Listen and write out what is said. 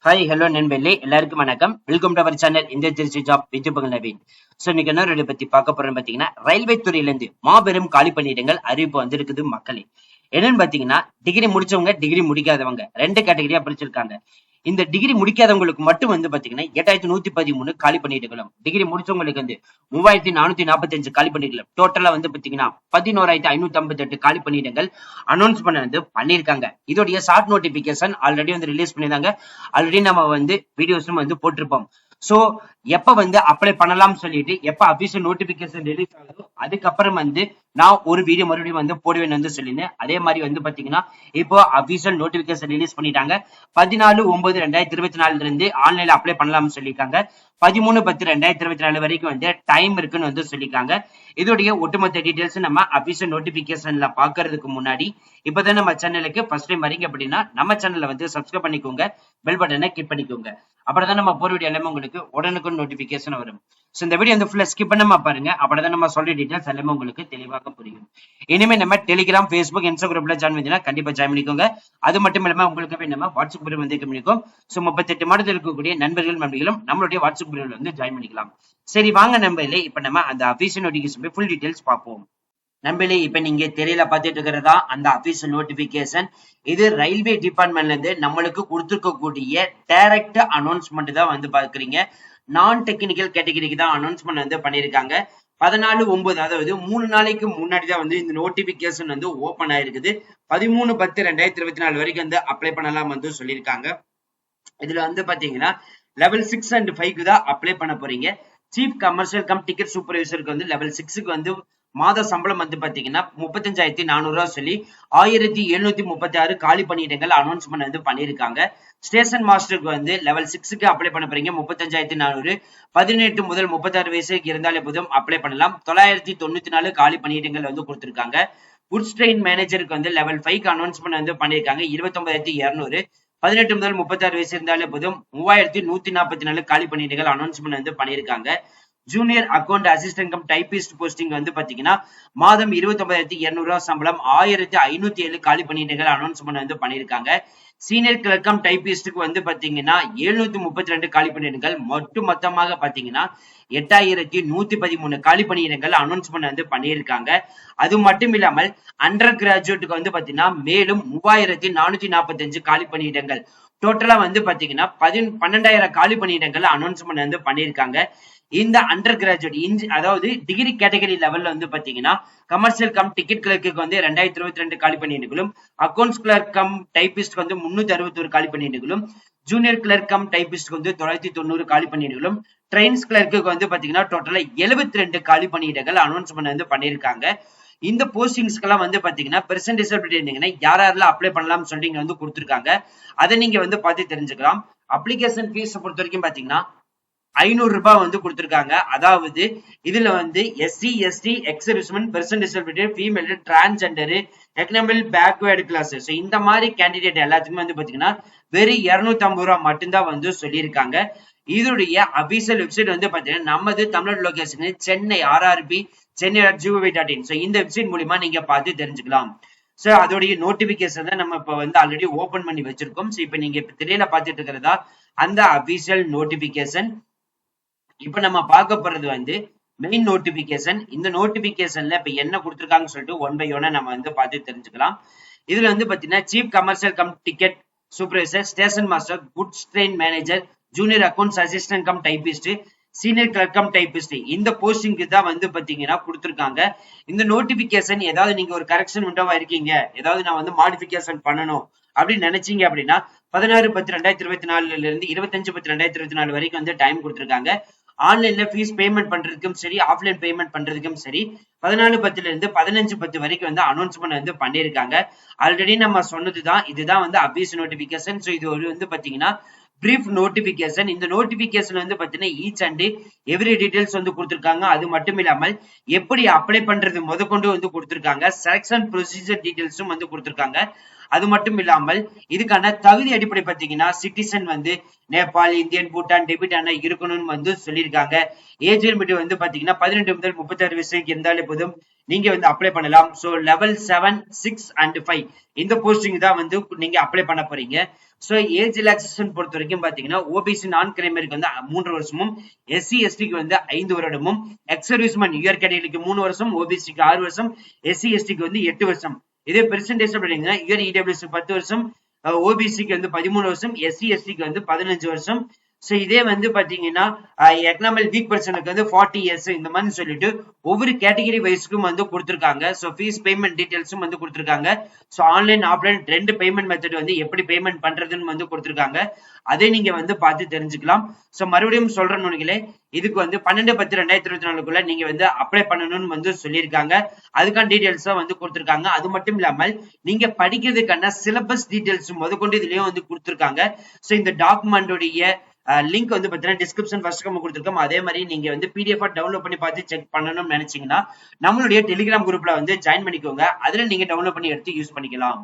Hi hello நண்பர்களே, எல்லாருக்கும் வணக்கம். வெல்கம் டு அவர் சேனல் இந்த Trichy job with Naveen. So இன்னைக்கு என்ன பத்தி பார்க்க போறோம்னு பாத்தீங்கன்னா, ரயில்வே துறையில இருந்து மாபெரும் காலி பணியிடங்கள் அறிவிப்பு வந்திருக்குது மக்களே. என்னன்னு பாத்தீங்கன்னா, டிகிரி முடிச்சவங்க, டிகிரி முடிக்காதவங்க 2 கேட்டகரியா பிரிச்சிருக்காங்க. இந்த டிகிரி முடிக்காதவங்களுக்கு மட்டும் பாத்தீங்கன்னா 8113 காலி பணியிடங்களும், டிகிரி முடிச்சவங்களுக்கு 3445 காலி பணியிடங்களும், டோட்டலா பாத்தீங்கன்னா 11558 காலி பணியிடங்கள் அனௌன்ஸ் பண்ணிருக்காங்க. இதோடைய ஷார்ட் நோட்டிபிகேஷன் ஆல்ரெடி ரிலீஸ் பண்ணிருந்தாங்க. ஆல்ரெடி நம்ம வீடியோஸும் போட்டிருப்போம். சோ எப்ப அப்ளை பண்ணலாம் சொல்லிட்டு எப்ப அபிஷியல் நோட்டிபிகேஷன் ரிலீஸ் ஆகுதோ அதுக்கப்புறம் நான் ஒரு வீடியோ மறுபடியும் போடுவேன்னு சொல்லியிருந்தேன். அதே மாதிரி பாத்தீங்கன்னா இப்போ அபிஷியல் நோட்டிபிகேஷன் ரிலீஸ் பண்ணிட்டாங்க. 14/9/2024 இருந்து ஆன்லைன்ல அப்ளை பண்ணலாம்னு சொல்லியிருக்காங்க. 13/10/2024 வரைக்கும் டைம் இருக்குன்னு சொல்லியிருக்காங்க. இதோடைய ஒட்டுமொத்த டீடைல்ஸ் நம்ம அபிஷியல் நோட்டிபிகேஷன்ல பாக்குறதுக்கு முன்னாடி இப்பதான் நம்ம சேனலுக்கு ஃபர்ஸ்ட் டைம் வரீங்க அப்படின்னா நம்ம சேனலை சப்ஸ்கிரைப் பண்ணிக்கோங்க, பெல் பட்டனை கிளிக் பண்ணிக்கோங்க. அப்படிதான் நம்ம போற வீடியோ எல்லாமே உங்களுக்கு உடனுக்குடன் நோட்டிபிகேஷன் வரும். சோ இந்த வீடியோ ஃபுல்லா ஸ்கிப் பண்ணாம பாருங்க. அப்படிதான் நம்ம சொல்ற டீடைல்ஸ் எல்லாமே உங்களுக்கு தெளிவாக புரியும். இனிமே நம்ம டெலிகிராம், Facebook, இன்ஸ்டாகிராம்ல ஜாயின் பண்ணீங்கன்னா கண்டிப்பா ஜாயின் பண்ணிக்கோங்க. அது மட்டும் இல்லாம உங்களுக்கு நம்ம வாட்ஸ்அப் குரூப் பண்ணிக்கோம். சோ 38 மாதத்தில் இருக்கக்கூடிய நண்பர்கள் நண்பிகளும் நம்மளுடைய வாட்ஸ்அப் குரூப்ல ஜாயின் பண்ணிக்கலாம். சரி வாங்க நண்பர்களே, இப்ப நம்ம அந்த அபிஷியல் நோட்டிபிகேஷன் ஃபுல் டீடைல்ஸ் பார்ப்போம். நண்பர்களே, இப்ப நீங்க திரையில பார்த்துட்டு இருக்கிறதா அந்த அபிஷியல் நோட்டிபிகேஷன். இது ரயில்வே டிபார்ட்மெண்ட்ல இருந்து நம்மளுக்கு கொடுத்துருக்கக்கூடிய டைரக்ட் அனௌன்ஸ்மெண்ட் தான் பாக்குறீங்க. நான் டெக்னிக்கல் கேட்டகரிக்கு தான் அனௌன்ஸ்மெண்ட் பண்ணிருக்காங்க. 14/9, அதாவது 3 நாளைக்கு முன்னாடி தான் இந்த நோட்டிபிகேஷன் ஓபன் ஆயிருக்குது. 13/10/2024 வரைக்கும் அப்ளை பண்ணலாம் சொல்லியிருக்காங்க. இதுல பாத்தீங்கன்னா லெவல் 6 and 5 தான் அப்ளை பண்ண போறீங்க. சீஃப் கமர்ஷியல் கம் டிக்கெட் சூப்பர்வைசருக்கு லெவல் 6க்கு மாத சம்பளம் பாத்தீங்கன்னா 35,400 சொல்லி 1736 காலி பணியிடங்கள் அனௌன்ஸ்மெண்ட் பண்ணிருக்காங்க. ஸ்டேஷன் மாஸ்டருக்கு லெவல் 6க்கு அப்ளை பண்ண போறீங்க. 35,400, 18 முதல் 36 வயசுக்கு இருந்தாலே போதும் அப்ளை பண்ணலாம். 994 காலி பணியிடங்கள் கொடுத்திருக்காங்க. குட்ஸ் ட்ரெயின் மேனேஜருக்கு லெவல் 5க்கு அனௌன்ஸ்மெண்ட் பண்ணிருக்காங்க. 29,200, 18 முதல் 36 வயசு இருந்தாலே போதும் 3144 காலி பணியிடங்கள் அனௌன்ஸ்மெண்ட் பண்ணிருக்காங்க. Junior account assistant cum typist posting பாத்தீங்கன்னா மாதம் 29,200 சம்பளம், 1507 காலி பணியிடங்கள் அனௌன்ஸ்மெண்ட் பண்ணிருக்காங்க. சீனியர் கிளர்க் கம் டைபிஸ்டுக்கு பாத்தீங்கன்னா 732 காலி பணியிடங்கள், மொத்தமாக பாத்தீங்கன்னா 8113 காலி பணியிடங்கள் அனௌன்ஸ்மெண்ட் பண்ணியிருக்காங்க. அது மட்டும் இல்லாமல் அண்டர் கிராஜுவேட்டுக்கு பாத்தீங்கன்னா மேலும் 3445 காலி பணியிடங்கள், டோட்டலா பாத்தீங்கன்னா 12,000 காலி பணியிடங்கள் அனௌன்ஸ்மெண்ட் பண்ணியிருக்காங்க. இந்த அண்டர் கிராஜுவேட் அதாவது டிகிரி கேட்டகரி லெவல்ல பாத்தீங்கன்னா கமர்ஷியல் கம் டிக்கெட் கிளர்க்கு 2022 காலி பணியிடங்களும், அக்கௌண்ட்ஸ் கிளர்க் கம் டைபிஸ்ட் 361 காலி பணியிடங்களும், ஜூனியர் கிளர்க் கம் டைபிஸ்ட் 990 காலி பணியிடங்களும், ட்ரெயின்ஸ் கிளர்க்கு பாத்தீங்கன்னா டோட்டலா 72 காலி பணியிடங்கள் அனௌன்ஸ்மெண்ட் பண்ணிருக்காங்க. இந்த போஸ்டிங்ஸ்க்கெல்லாம் பாத்தீங்கன்னா பெர்சன்ட் டிசபிலிட்டி இருந்தீங்கன்னா யாரெல்லாம் அப்ளை பண்ணலாம் சொல்லி இங்க கொடுத்துருக்காங்க. அதை நீங்க பார்த்து தெரிஞ்சுக்கலாம். அப்ளிகேஷன் ஃபீஸ் பொறுத்த வரைக்கும் பாத்தீங்கன்னா 500 ரூபாய் கொடுத்திருக்காங்க. அதாவது இதுல SC, ST, ex-servicemen, person disability, female, transgender, economic backward class, இந்த மாதிரி கேண்டிடேட் எல்லாத்துக்குமே பாத்தீங்கன்னா வெறும் 250 ரூபாய் மட்டும்தான் சொல்லியிருக்காங்க. இதோடைய அபிஷியல் வெப்சைட் பாத்தீங்கன்னா நமது தமிழ்நாடு லொகேஷன் சென்னை RRB சென்னை.gov.in. இந்த வெப்சைட் மூலியமா நீங்க பார்த்து தெரிஞ்சுக்கலாம். சோ அதோடைய நோட்டிபிகேஷன் தான் நம்ம இப்ப ஆல்ரெடி ஓபன் பண்ணி வச்சிருக்கோம். சோ இப்ப நீங்க திரையில பார்த்துட்டு இருக்கிறதா அந்த அபிஷியல் நோட்டிபிகேஷன். இப்ப நம்ம பார்க்க போறது மெயின் நோட்டிபிகேஷன். இந்த நோட்டிபிகேஷன்ல இப்ப என்ன கொடுத்திருக்காங்கன்னு சொல்லிட்டு ஒன் பை ஒன்னா நம்ம பார்த்து தெரிஞ்சுக்கலாம். இதுல பாத்தீங்கன்னா chief commercial cum ticket supervisor, station master, goods train manager, junior accounts assistant cum typist, senior clerk cum typist, இந்த போஸ்டிங்க்கு தான் பாத்தீங்கன்னா கொடுத்திருக்காங்க. இந்த நோட்டிபிகேஷன் ஏதாவது நீங்க ஒரு கரெக்ஷன் விண்டோவா இருக்கீங்க, ஏதாவது நான் மாடிஃபிகேஷன் பண்ணணும் அப்படின்னு நினைச்சீங்க அப்படின்னா 16/10/2024 இருந்து 25/10/2024 வரைக்கும் டைம் கொடுத்திருக்காங்க. ஆன்லைன்ல ஃபீஸ் பேமெண்ட் பண்றதுக்கும் சரி, ஆஃப்லைன் பேமெண்ட் பண்றதுக்கும் சரி 14/10 இருந்து 15/10 வரைக்கும் அனௌன்ஸ்மெண்ட் பண்ணிருக்காங்க. ஆல்ரெடி நம்ம சொன்னதுதான், இதுதான் அபிஷியல் நோட்டிபிகேஷன். சோ இது பாத்தீங்கன்னா பிரீஃப் நோட்டிபிகேஷன். இந்த நோட்டிபிகேஷன் பாத்தீங்கன்னா ஈச் அண்ட் எவ்ரி டீடைல்ஸ் கொடுத்திருக்காங்க. அது மட்டும் இல்லாமல் எப்படி அப்ளை பண்றது முதற்கொண்டு கொடுத்திருக்காங்க. செலக்ஷன் ப்ரொசீஜர் டீடைல்ஸும் கொடுத்திருக்காங்க. அது மட்டும் இல்லாமல் இதுக்கான தகுதி அடிப்படை பாத்தீங்கன்னா சிட்டிசன் வந்து நேபாள், இந்தியன், பூட்டான் டெபிட் ஆனா இருக்கணும்னு வந்து சொல்லியிருக்காங்க. ஏஜ் லிமிட் வந்து பாத்தீங்கன்னா 18 முதல் 36 வயசுக்கு இருந்தாலே போதும், நீங்க வந்து அப்ளை பண்ணலாம். சோ லெவல் 7, 6 and 5 இந்த போஸ்டிங் தான் வந்து நீங்க அப்ளை பண்ண போறீங்க. சோ ஏஜ் ரிலாக்சேஷன் பொறுத்த வரைக்கும் பாத்தீங்கன்னா ஓபிசி நான் கிரைமருக்கு வந்து 3 வருஷமும், எஸ்சி எஸ்டிக்கு வந்து 5 வருடமும், எக்ஸ் சர்வீஸ்மேன் யூஆர் கேட்டகரிக்கு 3 வருஷம், ஓபிசிக்கு 6 வருஷம், எஸ்சி எஸ்டிக்கு வந்து 8 வருஷம். இதே பெர்சன்டேஜ் அப்படின்னா யூஆர் இடபிள்யூஎஸ் 10 வருஷம், ஓபிசிக்கு வந்து 13 வருஷம், எஸ்சி எஸ்டிக்கு வந்து 15 வருஷம். சோ இதே வந்து பாத்தீங்கன்னா எக்கனாமிக் வீக் பர்சனுக்கு வந்து 40 இயர்ஸ் இந்த மாதிரி சொல்லிட்டு ஒவ்வொரு கேட்டகரி வைஸ்க்கும் வந்து கொடுத்திருக்காங்க. சோ ஃபீஸ் பேமெண்ட் டீடைல்ஸும் வந்து கொடுத்திருக்காங்க. So online offline 2 payment method வந்து எப்படி பேமெண்ட் பண்றதுன்னு வந்து கொடுத்திருக்காங்க. அதை நீங்க வந்து பார்த்து தெரிஞ்சுக்கலாம். சோ மறுபடியும் சொல்றேன் நண்பர்களே, இதுக்கு வந்து 12/10/2024 நீங்க வந்து அப்ளை பண்ணணும்னு வந்து சொல்லியிருக்காங்க. அதுக்கான டீடைல்ஸ் வந்து கொடுத்திருக்காங்க. அது மட்டும் இல்லாமல் நீங்க படிக்கிறதுக்கான சிலபஸ் டீடைல்ஸ் முதற்கொண்டு இதுலயும் வந்து கொடுத்திருக்காங்க. சோ இந்த டாக்குமெண்டோடைய லிங்க் வந்து பாத்தீங்கன்னா டிஸ்கிரிப்ஷன் ஃபர்ஸ்ட் கமெண்ட் கொடுத்திருக்கோம். அதே மாதிரி நீங்க வந்து பிடிஎஃப் டவுன்லோட் பண்ணி பார்த்து செக் பண்ணணும்னு நினைச்சீங்கன்னா நம்மளுடைய டெலிகிராம் குரூப்ல வந்து ஜாயின் பண்ணிக்கோங்க. அதுல நீங்க டவுன்லோட் பண்ணி எடுத்து யூஸ் பண்ணிக்கலாம்.